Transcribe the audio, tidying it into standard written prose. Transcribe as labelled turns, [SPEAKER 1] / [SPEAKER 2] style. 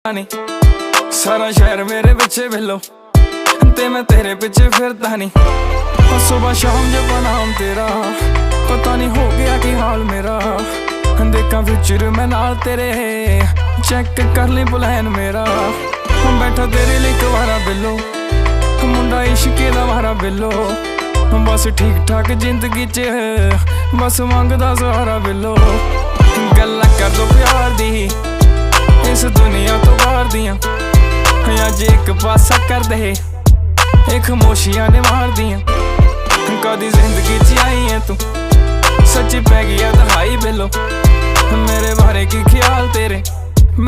[SPEAKER 1] नहीं सारा शहर मेरे पीछे भेलो ते मैं तेरे पीछे फिरता नहीं। सुबह शाम जब नाम तेरा पता नहीं हो गया कि हाल मेरा। देखा फ्यूचर मैं नाल तेरे चेक कर ली प्लान मेरा। बैठा तेरे लिए कवारा बिलो मुंडा इश्के दा मारा बिलो। बस ठीक ठाक जिंदगी च बस मंगदा सहारा बिलो। गल्लां कर दो प्यार दी इस दुनिया तो बाहर दियां अज एक पासा कर दे एक खामोशियां ने मार दियां। कदी जिंदगी च आई है तू सच्ची पै गया दहाई बिलो मेरे बारे की ख्याल तेरे।